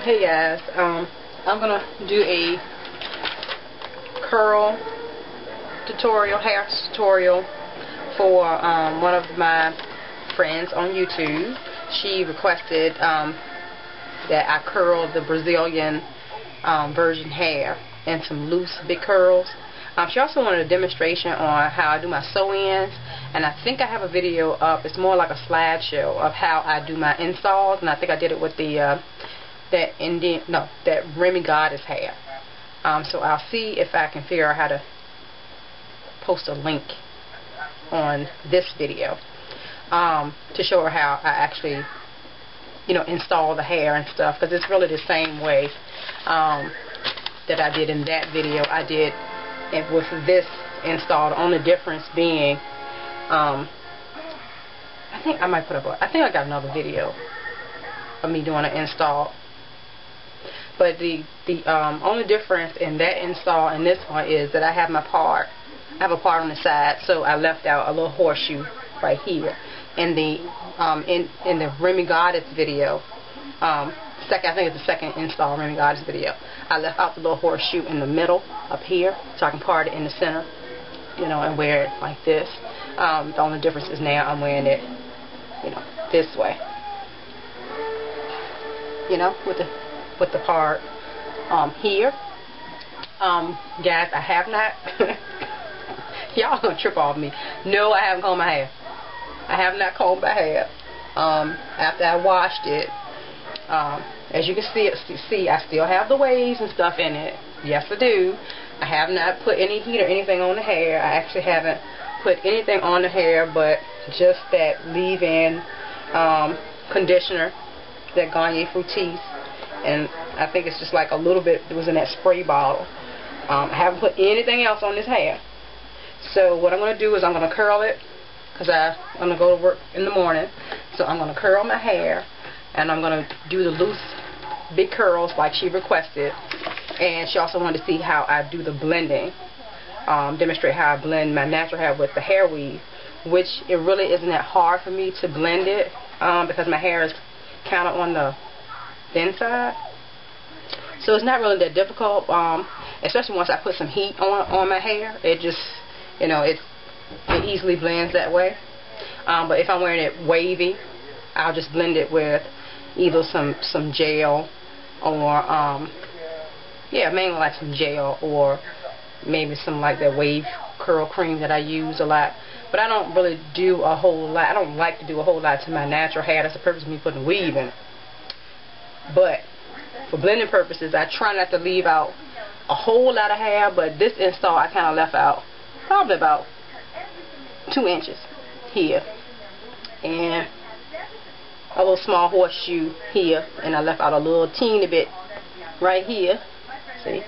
Hey guys, I'm gonna do a curl tutorial, hair tutorial for one of my friends on YouTube. She requested that I curl the Brazilian version hair in some loose big curls. She also wanted a demonstration on how I do my sew-ins, and I think I have a video up. It's more like a slideshow of how I do my installs, and I think I did it with the that Remy Goddess hair. So I'll see if I can figure out how to post a link on this video to show her how I actually, install the hair and stuff, because it's really the same way that I did in that video. I did it with this install. The only difference being, I think I might put up. I think I got another video of me doing an install. But the only difference in that install and this one is that I have my part. I have a part on the side, so I left out a little horseshoe right here. In the in the Remy Goddess video, I think it's the second install Remy Goddess video, I left out the little horseshoe in the middle up here, so I can part it in the center, and wear it like this. The only difference is now I'm wearing it, this way, with the part here. Guys, I have not y'all gonna trip off me. No, I haven't combed my hair. I have not combed my hair. After I washed it, as you can see, I still have the waves and stuff in it. Yes, I do. I have not put any heat or anything on the hair. I actually haven't put anything on the hair but just that leave-in conditioner, that Garnier Fructis. And I think it's just like a little bit, it was in that spray bottle. I haven't put anything else on this hair. So what I'm going to do is I'm going to curl it, because I'm going to go to work in the morning. So I'm going to curl my hair, and I'm going to do the loose big curls like she requested. And she also wanted to see how I do the blending, demonstrate how I blend my natural hair with the hair weave, which it really isn't that hard for me to blend it, because my hair is kind of on the thin side, so it's not really that difficult, especially once I put some heat on my hair. It just, it easily blends that way. But if I'm wearing it wavy, I'll just blend it with either some gel, or mainly like some gel, or maybe some like that wave curl cream that I use a lot. But I don't really do a whole lot. I don't like to do a whole lot to my natural hair. That's the purpose of me putting weave in it. But for blending purposes, I try not to leave out a whole lot of hair, but this install I kind of left out probably about 2 inches here, and a little small horseshoe here, and I left out a little teeny bit right here, see?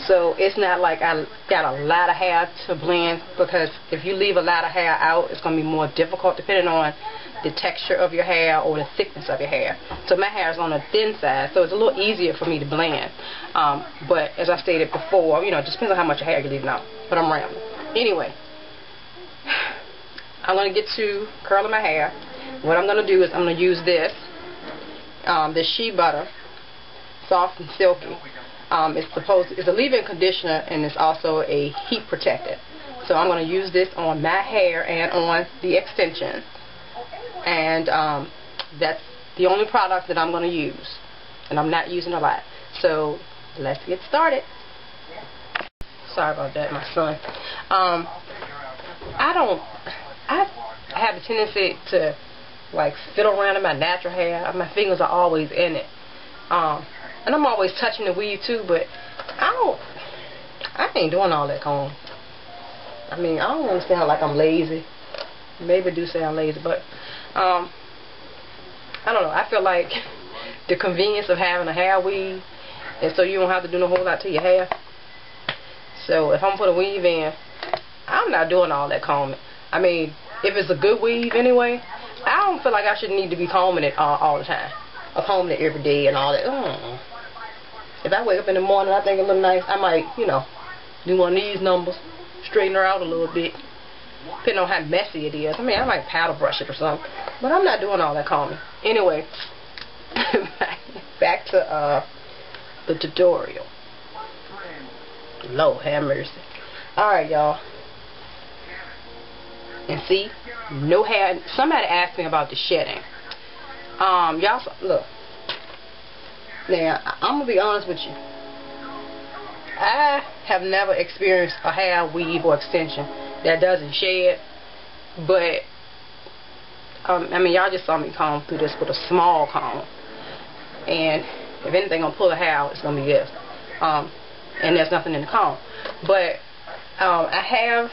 So it's not like I got a lot of hair to blend, because if you leave a lot of hair out, it's going to be more difficult depending on the texture of your hair or the thickness of your hair. So my hair is on the thin side, so it's a little easier for me to blend. But as I stated before, it just depends on how much hair you're leaving out. But I'm rambling. Anyway, I'm going to get to curling my hair. What I'm going to do is I'm going to use this Shea Butter, soft and silky. It's a leave-in conditioner, and it's also a heat protectant. So I'm going to use this on my hair and on the extensions. And that's the only product that I'm going to use, and I'm not using a lot. So let's get started. Sorry about that, my son. I have a tendency to like fiddle around in my natural hair. My fingers are always in it, and I'm always touching the weave too. But I ain't doing all that comb. I mean, I don't want to sound like I'm lazy. Maybe I do sound lazy, but I don't know. I feel like the convenience of having a hair weave, and so you don't have to do no whole lot to your hair. So if I'm putting a weave in, I'm not doing all that combing. I mean, if it's a good weave anyway, I don't feel like I should need to be combing it all the time, or combing it every day and all that. If I wake up in the morning, I think it look nice, I might, do one of these numbers, straighten her out a little bit. Depending on how messy it is. I mean, I might powder brush it or something. But I'm not doing all that combing. Anyway, back back to the tutorial. Lord have mercy. Alright, y'all. And see, no hair. Somebody asked me about the shedding. Y'all, look. Now, I'm going to be honest with you. I have never experienced a hair weave or extension that doesn't shed. But, I mean, y'all just saw me comb through this with a small comb. And if anything gonna pull a hair out, it's gonna be this. And there's nothing in the comb. But I have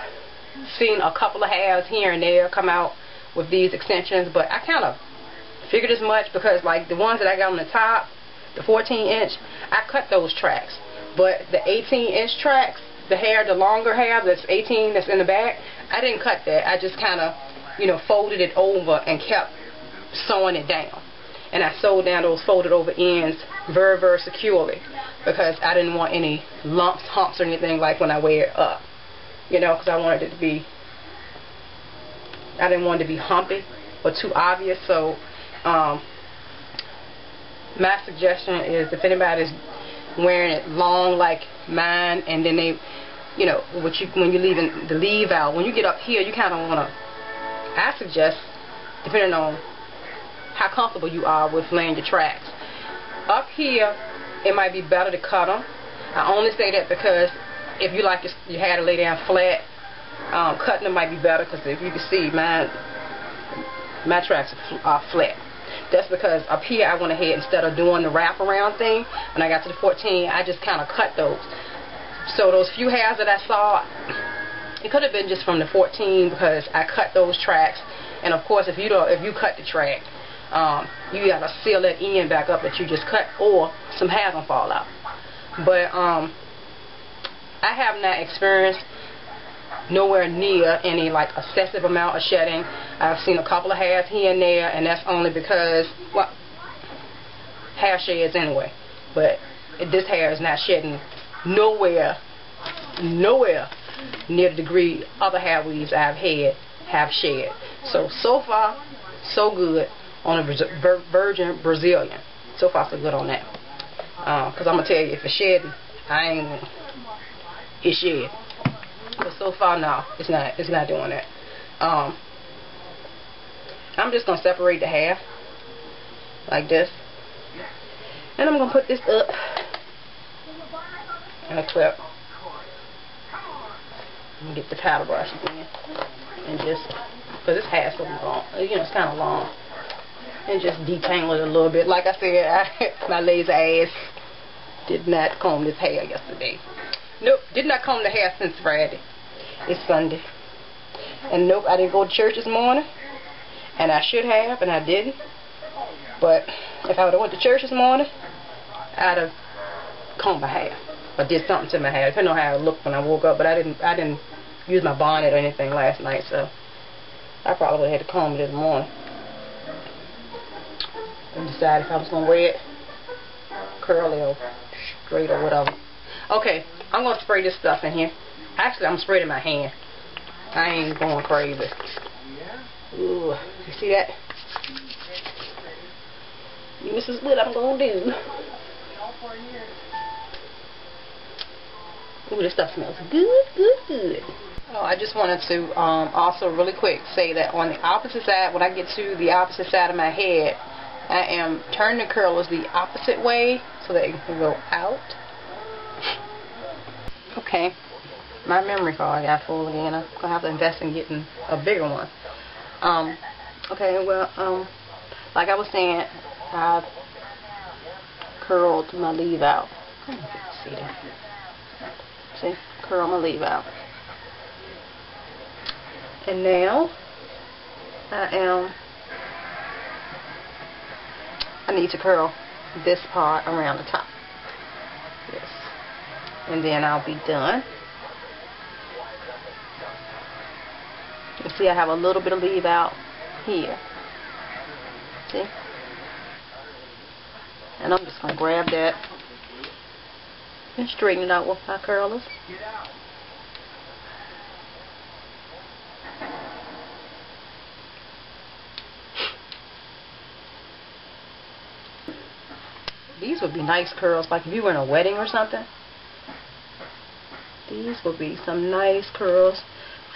seen a couple of hairs here and there come out with these extensions, but I kind of figured as much because, like, the ones that I got on the top, the 14-inch, I cut those tracks. But the 18-inch tracks, the hair, the longer hair that's 18, that's in the back, I didn't cut that. I just kind of, you know, folded it over and kept sewing it down. And I sewed down those folded over ends very, very securely because I didn't want any lumps, humps, or anything like when I wear it up. You know, because I wanted it to be, I didn't want it to be humpy or too obvious. So, my suggestion is if anybody's wearing it long like mine, and then they, you know, when you're leaving the leave out, when you get up here, you kind of want to, I suggest, depending on how comfortable you are with laying your tracks. Up here, it might be better to cut them. I only say that because if you like your hair to lay down flat, cutting them might be better because if you can see, my tracks are flat. That's because up here I went ahead, instead of doing the wraparound thing, when I got to the 14, I just kind of cut those. So those few hairs that I saw, it could have been just from the 14 because I cut those tracks. And of course, if you cut the track, you gotta seal that end back up that you just cut, or some hair gonna fall out. But I have not experienced nowhere near any like excessive amount of shedding. I've seen a couple of hairs here and there, and that's only because, well, hair sheds anyway. But this hair is not shedding nowhere near the degree other hair weaves I've had have shed. So far, so good on a virgin Brazilian. So far, so good on that. Because I'm going to tell you, if it's shedding, it's shed. But so far, no, it's not doing that. I'm just going to separate the hair like this. And I'm going to put this up in a clip. I'm going to get the paddle brush again. And just, because this hair's so long, you know, it's kind of long. And just detangle it a little bit. Like I said, my lazy ass did not comb this hair yesterday. Nope, did not comb the hair since Friday. It's Sunday. And nope, I didn't go to church this morning. And I should have, and I didn't. But if I would have went to church this morning, I'd have combed my hair. Or did something to my hair. Depending on how it looked when I woke up. But I didn't use my bonnet or anything last night, so I probably would have had to comb it this morning. And decide if I was going to wear it curly or straight or whatever. Okay, I'm going to spray this stuff in here. Actually, I'm spraying my hand. I ain't going crazy. Ooh, you see that? This is what I'm going to do. Ooh, this stuff smells good. Oh, I just wanted to also really quick say that on the opposite side, when I get to the opposite side of my head, I am turning the curlers the opposite way so that it can go out. Okay, my memory card got full again. I'm going to have to invest in getting a bigger one. Okay, well, like I was saying, I curled my leave out. I don't know if you can see that. See, curl my leave out. And now, I need to curl this part around the top. Yes. And then I'll be done. You see I have a little bit of leave out here. See? And I'm just going to grab that and straighten it out with my curlers. these would be nice curls, like if you were in a wedding or something. These would be some nice curls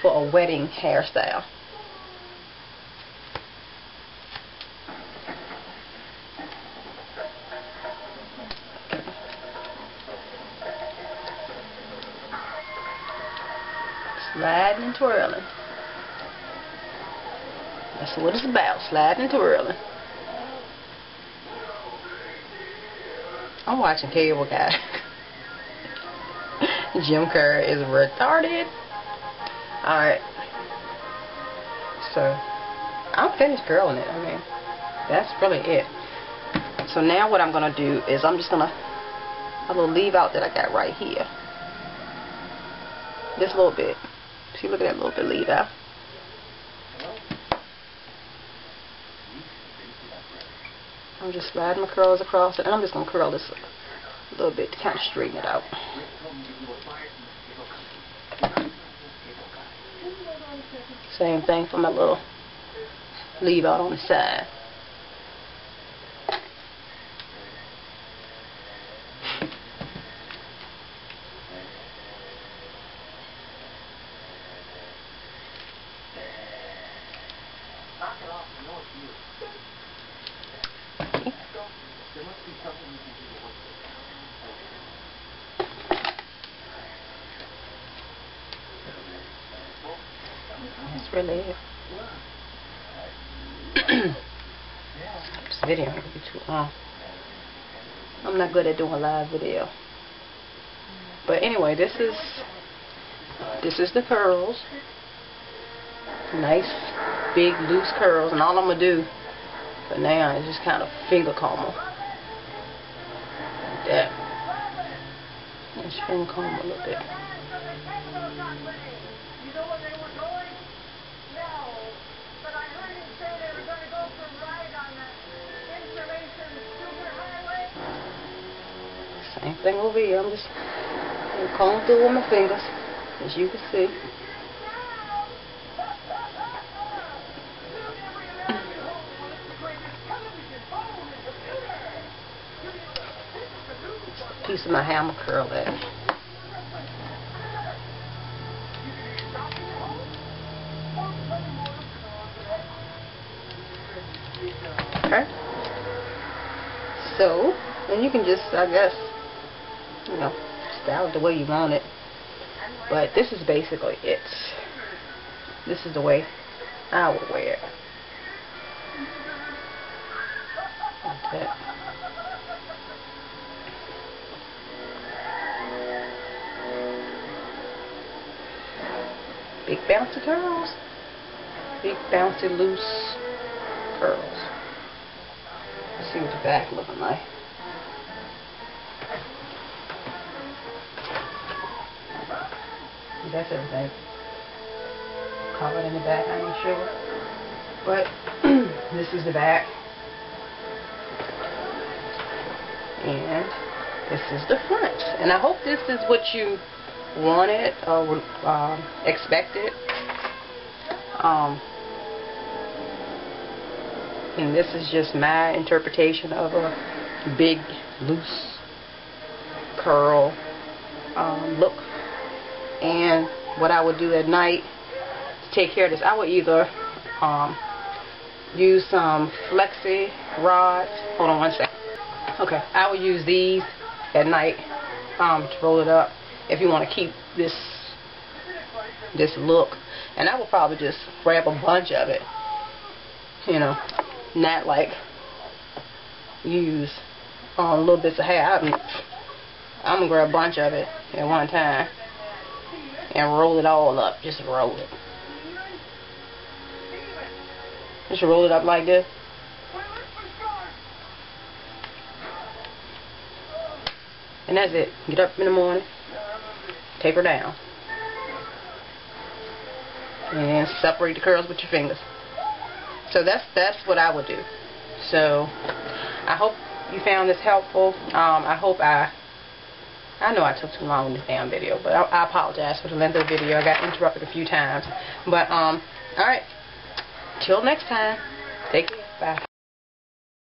for a wedding hairstyle. Sliding and twirling. That's what it's about, sliding and twirling. I'm watching Cable Guy. Jim Carrey is retarded. Alright. So, I'm finished curling it. I mean, that's really it. So now what I'm going to do is I'm just going to, a little leave out that I got right here. Just a little bit. See, look at that little bit leave out. I'm just sliding my curls across it, and I'm just going to curl this a little bit to kind of straighten it out. Same thing for my little leave out on the side. That's really it. This video ain't gonna be too long. I'm not good at doing a live video. But anyway, this is the curls. Nice, big, loose curls. And all I'm gonna do for now is just kind of finger comb them. Like that. Just finger comb a little bit. Same thing over here. I'm just combing through with my fingers, as you can see. Just a piece of my hammer curl there. Okay. So, and you can just, I guess, you know, style it the way you want it. But this is basically it. This is the way I would wear it. Like that. Big bouncy curls. Big bouncy loose curls. Let's see what the back looking like. That's everything covered in the back, I ain't sure. But this is the back. And this is the front. And I hope this is what you wanted or expected. And this is just my interpretation of a big, loose curl look. And what I would do at night to take care of this, I would either use some flexi rods. Hold on one second. Okay, I would use these at night to roll it up if you want to keep this look. And I would probably just grab a bunch of it, you know, not like use little bits of hair. I'm gonna grab a bunch of it at one time and roll it all up. Just roll it. Just roll it up like this. And that's it. Get up in the morning, take her down, and separate the curls with your fingers. So that's what I would do. So I hope you found this helpful. I know I took too long in this damn video, but I apologize for the length of the video. I got interrupted a few times. But alright. Till next time. Take care. Bye.